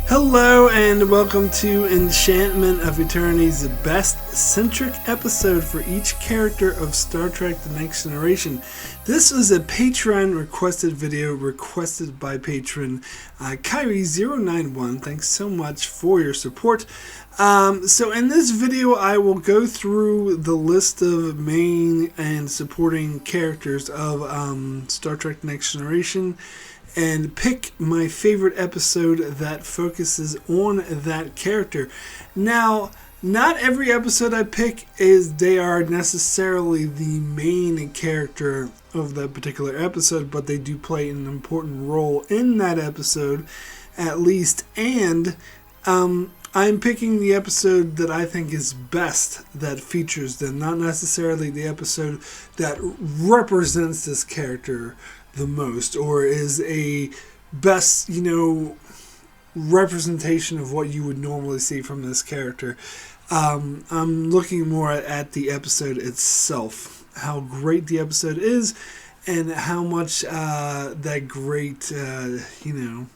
Hello and welcome to Enchantment of Eternity's best Centric episode for each character of Star Trek The Next Generation. This is a Patreon requested video requested by patron Kyrie091. Thanks so much for your support. So in this video I will go through the list of main and supporting characters of Star Trek The Next Generation and pick my favorite episode that focuses on that character. Now, not every episode I pick they are necessarily the main character of that particular episode, but they do play an important role in that episode, at least. And I'm picking the episode that I think is best that features them, not necessarily the episode that represents this character the most or is a best, representation of what you would normally see from this character. I'm looking more at the episode itself, how great the episode is, and how much that great, it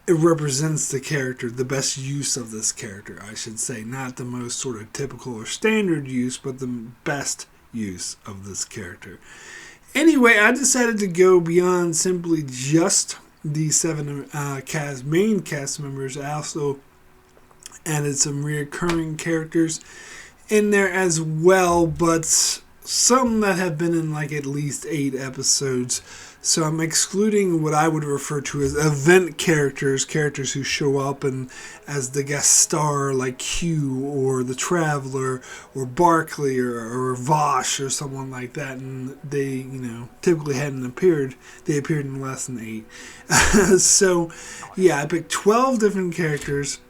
represents the character, the best use of this character, I should say. Not the most sort of typical or standard use, but the best use of this character. Anyway, I decided to go beyond simply just the 7 main cast members. I also added some recurring characters in there as well, but some that have been in like at least 8 episodes. So I'm excluding what I would refer to as event characters who show up and as the guest star, like Q or the Traveler or Barclay or Vosh or someone like that, and they typically hadn't appeared. They appeared in less than 8. So yeah, I picked 12 different characters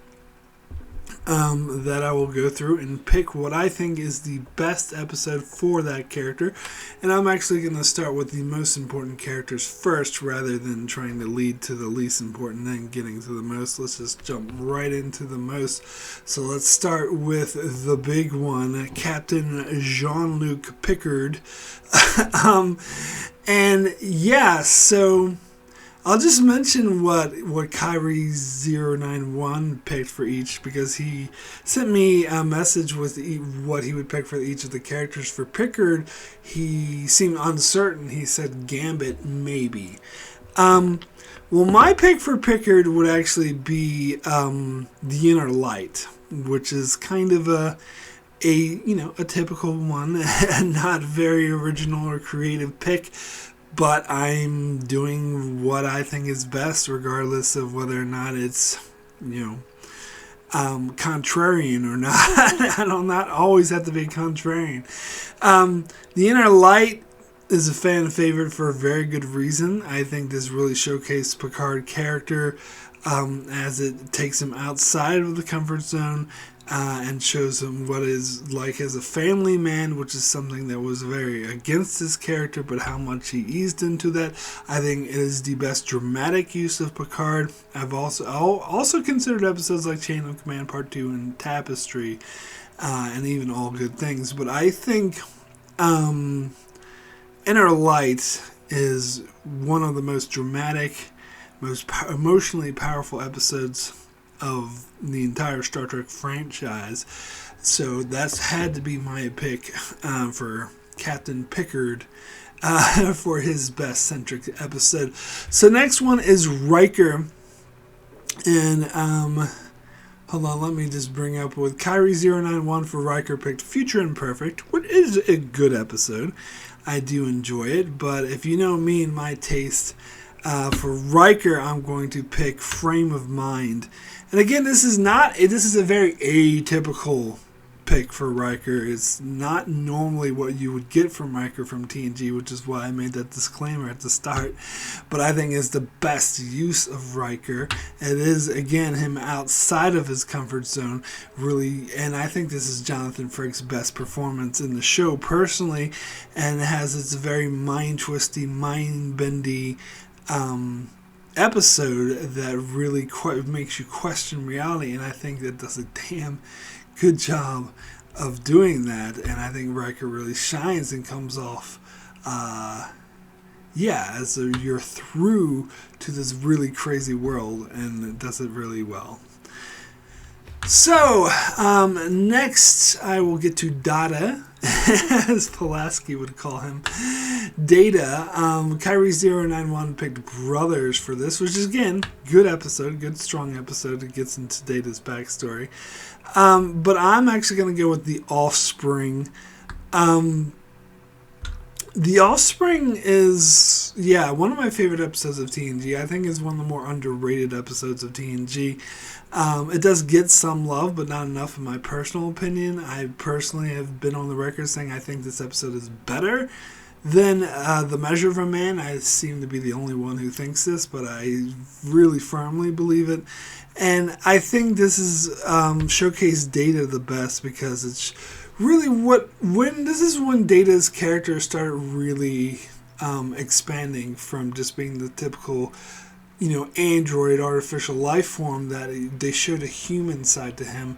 that I will go through and pick what I think is the best episode for that character. And I'm actually going to start with the most important characters first rather than trying to lead to the least important and then getting to the most. Let's just jump right into the most. So let's start with the big one, Captain Jean-Luc Pickard. And yeah, so I'll just mention what Kyrie091 picked for each, because he sent me a message with what he would pick for each of the characters. For Pickard, he seemed uncertain. He said Gambit, maybe. Well, my pick for Pickard would actually be The Inner Light, which is kind of a typical one, not very original or creative pick. But I'm doing what I think is best, regardless of whether or not it's, contrarian or not. I don't not always have to be contrarian. The Inner Light is a fan favorite for a very good reason. I think this really showcased Pickard's character as it takes him outside of the comfort zone and shows him what is like as a family man, which is something that was very against his character, but how much he eased into that. I think it is the best dramatic use of Pickard. I'll also considered episodes like Chain of Command Part 2 and Tapestry, and even All Good Things. But I think Inner Light is one of the most dramatic, most emotionally powerful episodes of the entire Star Trek franchise. So that's had to be my pick for Captain Pickard for his best Centric episode. So next one is Riker. And hold on, let me just bring up with Kyrie091 for Riker picked Future Imperfect, which is a good episode. I do enjoy it, but if you know me and my taste, for Riker, I'm going to pick Frame of Mind. And again, this is a very atypical pick for Riker. It's not normally what you would get from Riker from TNG, which is why I made that disclaimer at the start. But I think it's the best use of Riker. It is, again, him outside of his comfort zone, really. And I think this is Jonathan Frakes' best performance in the show, personally. And it has its very mind-twisty, mind-bendy episode that really makes you question reality, and I think that does a damn good job of doing that. And I think Riker really shines and comes off as you're through to this really crazy world, and it does it really well. So, next I will get to Data, as Pulaski would call him. Data. Kyrie091 picked Brothers for this, which is, again, good episode, good strong episode. It gets into Data's backstory. But I'm actually going to go with The Offspring. The Offspring is, one of my favorite episodes of TNG. I think it's one of the more underrated episodes of TNG. It does get some love, but not enough in my personal opinion. I personally have been on the record saying I think this episode is better than The Measure of a Man. I seem to be the only one who thinks this, but I really firmly believe it. And I think this is showcased Data the best, because it's really when Data's character started really expanding from just being the typical, android artificial life form, that they showed a human side to him,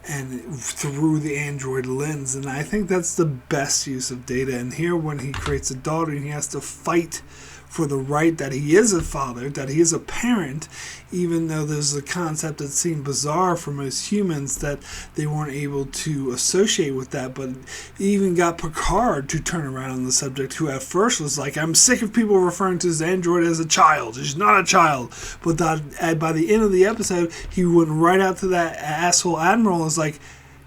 and through the android lens. And I think that's the best use of Data. And here, when he creates a daughter and he has to fight for the right that he is a father, that he is a parent, even though there's a concept that seemed bizarre for most humans that they weren't able to associate with that. But he even got Pickard to turn around on the subject, who at first was like, I'm sick of people referring to this android as a child. She's not a child. But that, by the end of the episode, he went right out to that asshole admiral and was like,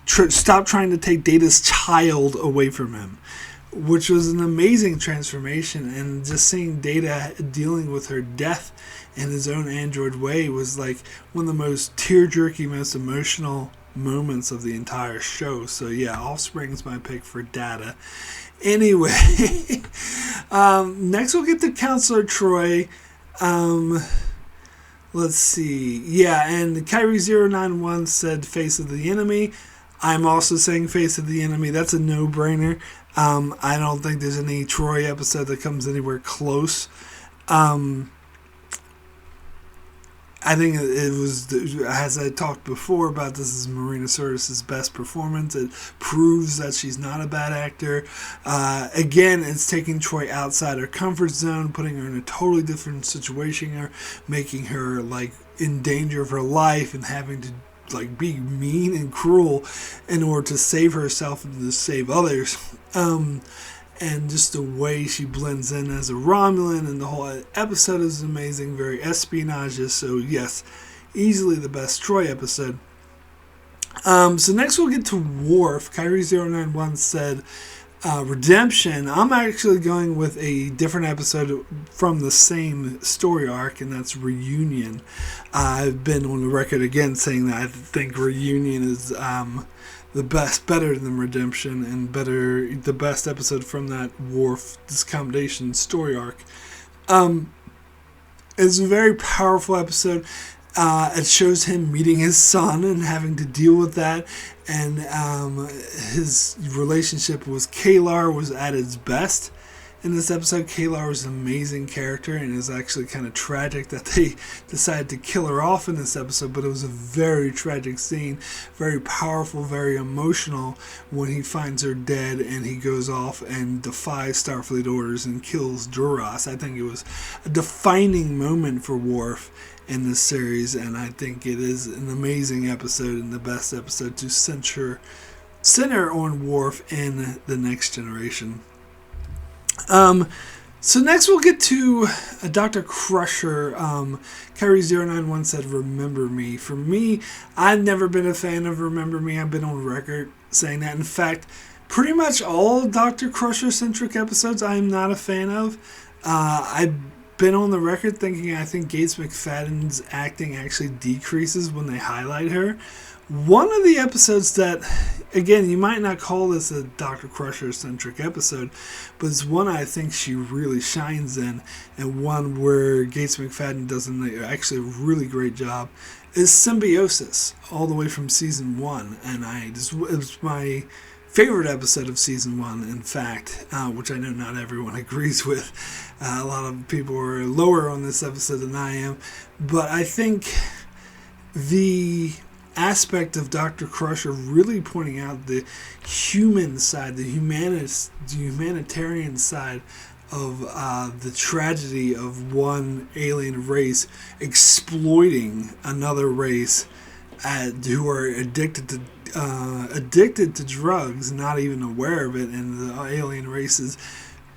stop trying to take Data's child away from him. Which was an amazing transformation, and just seeing Data dealing with her death in his own android way was like one of the most tear-jerky, most emotional moments of the entire show. So Offspring's my pick for Data. Anyway, next we'll get to Counselor Troy. Let's see. And Kyrie091 said Face of the Enemy. I'm also saying Face of the Enemy. That's a no-brainer. I don't think there's any Troy episode that comes anywhere close. I think it was, as I talked before about, this is Marina Sirtis' best performance. It proves that she's not a bad actor. Again, it's taking Troy outside her comfort zone, putting her in a totally different situation, making her in danger of her life, and having to be mean and cruel in order to save herself and to save others. And just the way she blends in as a Romulan, and the whole episode is amazing, very espionage. So yes, easily the best Troy episode. So next we'll get to Worf. Kyrie091 said Redemption. I'm actually going with a different episode from the same story arc, and that's Reunion. I've been on the record again saying that I think Reunion is better than Redemption, and the best episode from that Worf Discommodation story arc. It's a very powerful episode. It shows him meeting his son and having to deal with that, and his relationship with Kalar was at its best in this episode. Kalar was an amazing character, and it's actually kind of tragic that they decided to kill her off in this episode, but it was a very tragic scene, very powerful, very emotional, when he finds her dead and he goes off and defies Starfleet orders and kills Duras. I think it was a defining moment for Worf in this series, and I think it is an amazing episode and the best episode to center on Worf in The Next Generation. So next we'll get to Dr. Crusher. Kyrie091 said Remember Me. For me, I've never been a fan of Remember Me. I've been on record saying that. In fact, pretty much all Dr. Crusher-centric episodes I am not a fan of. I've been on the record thinking I think Gates McFadden's acting actually decreases when they highlight her. One of the episodes that, again, you might not call this a Dr. Crusher-centric episode, but it's one I think she really shines in, and one where Gates McFadden does actually a really great job, is Symbiosis, all the way from Season 1. And it was my favorite episode of Season 1, in fact, which I know not everyone agrees with. A lot of people are lower on this episode than I am, but I think the aspect of Dr. Crusher really pointing out the human side, the humanitarian side the tragedy of one alien race exploiting another race who are addicted to drugs, not even aware of it, and the alien races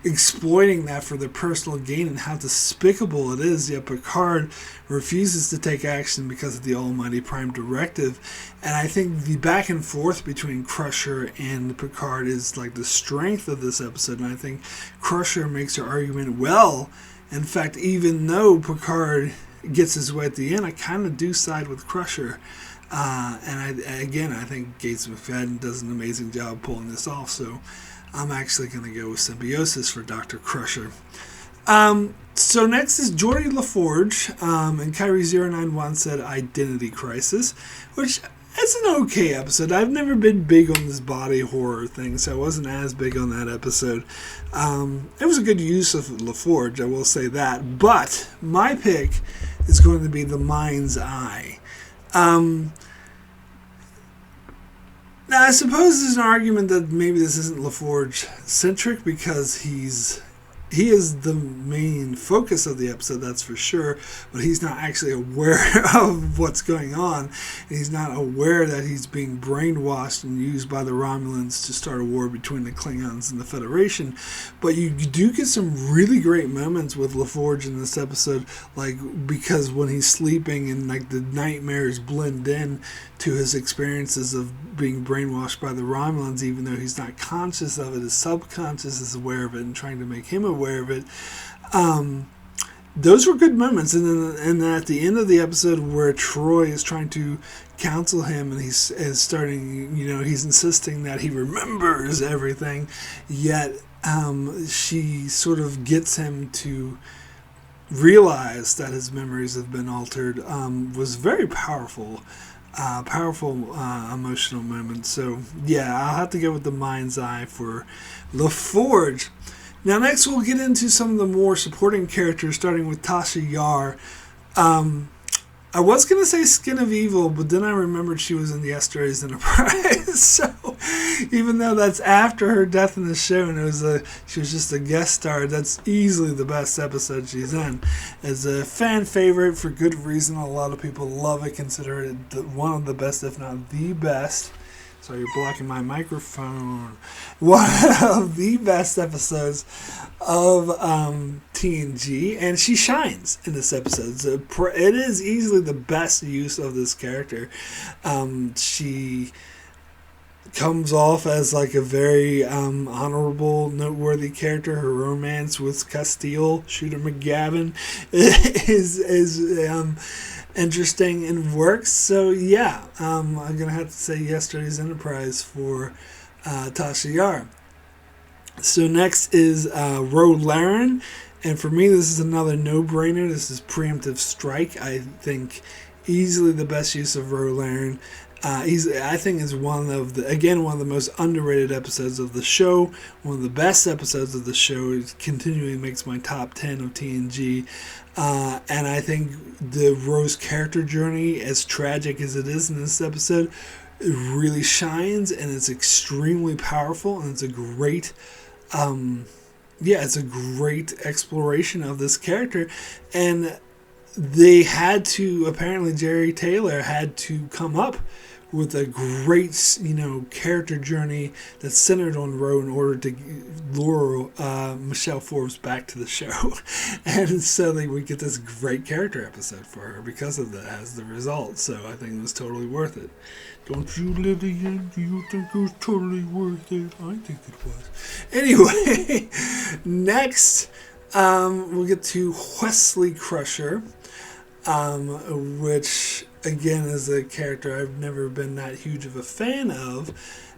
exploiting that for their personal gain, and how despicable it is. Yet Pickard refuses to take action because of the almighty Prime Directive. And I think the back and forth between Crusher and Pickard is like the strength of this episode, and I think Crusher makes her argument well. In fact, even though Pickard gets his way at the end, I kind of do side with Crusher. And I think Gates McFadden does an amazing job pulling this off, so I'm actually going to go with Symbiosis for Dr. Crusher. So next is Geordie LaForge, and Kyrie091 said Identity Crisis, which it's an okay episode. I've never been big on this body horror thing, so I wasn't as big on that episode. It was a good use of LaForge, I will say that, but my pick is going to be The Mind's Eye. Now, I suppose there's an argument that maybe this isn't LaForge-centric because he is the main focus of the episode, that's for sure, but he's not actually aware of what's going on. He's not aware that he's being brainwashed and used by the Romulans to start a war between the Klingons and the Federation. But you do get some really great moments with LaForge in this episode, like because when he's sleeping and like the nightmares blend in to his experiences of being brainwashed by the Romulans, even though he's not conscious of it, his subconscious is aware of it and trying to make him aware of it. Those were good moments. And then at the end of the episode where Troy is trying to counsel him and he's starting, he's insisting that he remembers everything, yet she sort of gets him to realize that his memories have been altered, was very powerful. Emotional moment. So yeah, I'll have to go with The Mind's Eye for LaForge. Now next we'll get into some of the more supporting characters, starting with Tasha Yar. I was going to say Skin of Evil, but then I remembered she was in the Asteroids Enterprise. So even though that's after her death in the show and she was just a guest star, that's easily the best episode she's in. It's a fan favorite for good reason. A lot of people love it, consider it one of the best, if not the best. Sorry, you're blocking my microphone. One of the best episodes of TNG, and she shines in this episode. So it is easily the best use of this character. She comes off as like a very honorable, noteworthy character. Her romance with Castile, Shooter McGavin, is interesting and works. So yeah, I'm gonna have to say Yesterday's Enterprise for Tasha Yar. So next is Ro Laren, and for me this is another no-brainer. This is Preemptive Strike. I think easily the best use of Ro Laren. I think is one of the most underrated episodes of the show. One of the best episodes of the show. It continually makes my top 10 of TNG. And I think the Rose character journey, as tragic as it is in this episode, it really shines, and it's extremely powerful, and it's a great exploration of this character. And they had to, apparently Jerry Taylor had to come up with a great, character journey that's centered on Ro in order to lure Michelle Forbes back to the show. And so we get this great character episode for her because of that as the result. So I think it was totally worth it. Don't you, Lydia? Do you think it was totally worth it? I think it was. Anyway, next we'll get to Wesley Crusher, which again is a character I've never been that huge of a fan of.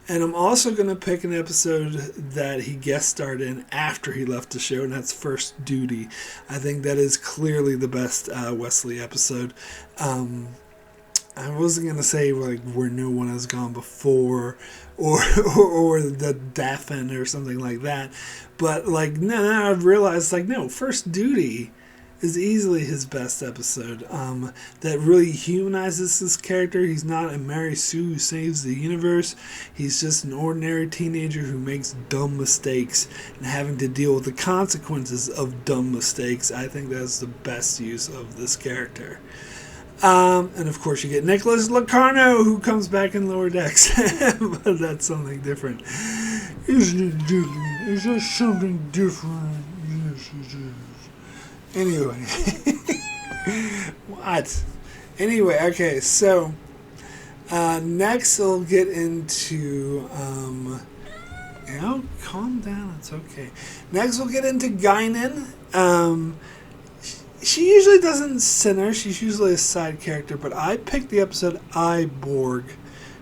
And I'm also going to pick an episode that he guest starred in after he left the show, and that's First Duty. I think that is clearly the best Wesley episode. I wasn't going to say like Where No One Has Gone Before or the Daffin or something like that. But like, no, I've realized like, no, First Duty is easily his best episode. That really humanizes this character. He's not a Mary Sue who saves the universe. He's just an ordinary teenager who makes dumb mistakes and having to deal with the consequences of dumb mistakes. I think that's the best use of this character. And of course you get Nicholas Locarno, who comes back in Lower Decks. But that's something different. Isn't it different? Is that something different? Yes, it is. Anyway. What? Anyway, okay, so next we'll get into calm down, it's okay. Next we'll get into Guinan. She usually doesn't center, she's usually a side character, but I picked the episode Borg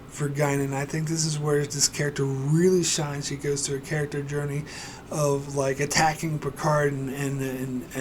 for Guinan. I think this is where this character really shines. She goes through a character journey of like attacking Pickard and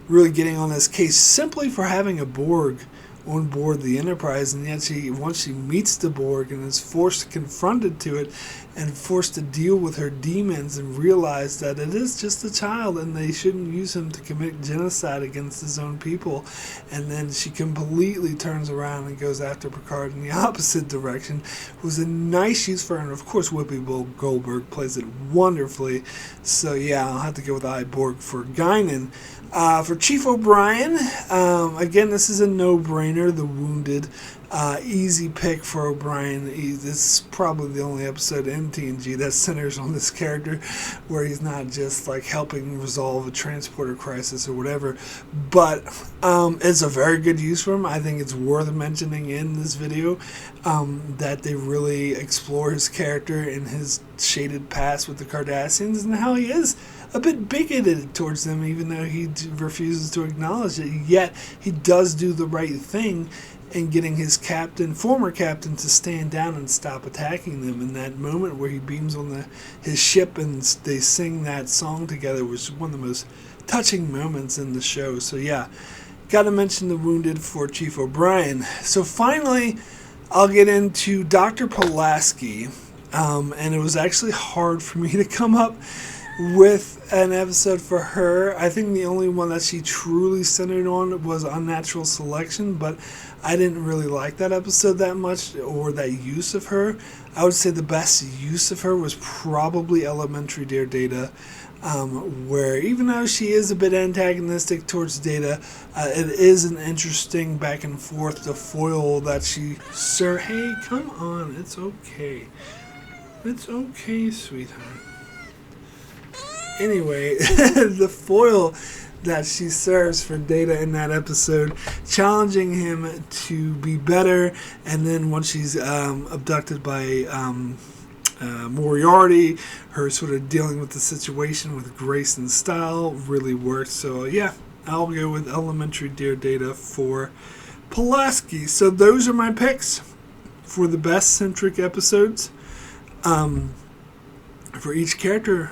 really getting on his case simply for having a Borg on board the Enterprise, and yet once she meets the Borg and is forced confronted to it and forced to deal with her demons and realize that it is just a child and they shouldn't use him to commit genocide against his own people, and then she completely turns around and goes after Pickard in the opposite direction. It was a nice use for her, and of course Whoopi Goldberg plays it wonderfully. So yeah, I'll have to go with Borg for Guinan. For Chief O'Brien, again, this is a no-brainer. The Wounded, easy pick for O'Brien. This is probably the only episode in TNG that centers on this character, where he's not just like helping resolve a transporter crisis or whatever, but it's a very good use for him. I think it's worth mentioning in this video that they really explore his character and his shaded past with the Cardassians and how he is a bit bigoted towards them, even though he refuses to acknowledge it. Yet he does do the right thing in getting his former captain, to stand down and stop attacking them. In that moment where he beams on his ship and they sing that song together was one of the most touching moments in the show. So yeah, got to mention the Wounded for Chief O'Brien. So finally, I'll get into Dr. Pulaski, and it was actually hard for me to come up with an episode for her. I think the only one that she truly centered on was Unnatural Selection, but I didn't really like that episode that much, or that use of her. I would say the best use of her was probably Elementary Dear Data, where even though she is a bit antagonistic towards Data, it is an interesting back and forth. The foil that she... Sir, hey, come on, it's okay. It's okay, sweetheart. Anyway, the foil that she serves for Data in that episode, challenging him to be better, and then once she's abducted by Moriarty, her sort of dealing with the situation with grace and style really worked. So yeah, I'll go with Elementary Dear Data for Pulaski. So those are my picks for the best Centric episodes for each character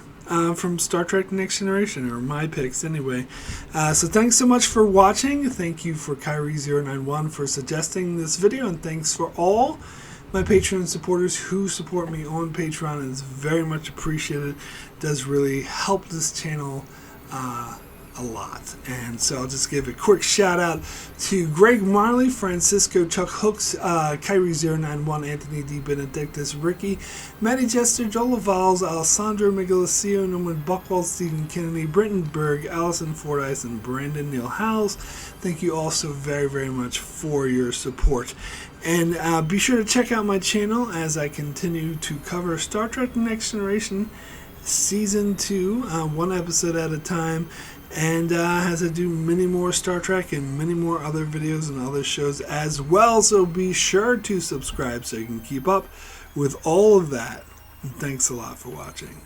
from Star Trek Next Generation, or my picks anyway. So thanks so much for watching. Thank you for Kyrie091 for suggesting this video, and thanks for all my Patreon supporters who support me on Patreon. It's very much appreciated. It does really help this channel a lot. And so I'll just give a quick shout out to Greg Marley, Francisco, Chuck Hooks, Kyrie091, Anthony D. Benedictus, Ricky, Maddie Jester, Joel Valls, Alessandro Miguelcio, Norman Buckwald, Stephen Kennedy, Brenton Berg, Allison Fordyce, and Brandon Neal Howells. Thank you all so very, very much for your support. And be sure to check out my channel as I continue to cover Star Trek Next Generation Season 2, one episode at a time, and as I do many more Star Trek and many more other videos and other shows as well. So be sure to subscribe so you can keep up with all of that. And thanks a lot for watching.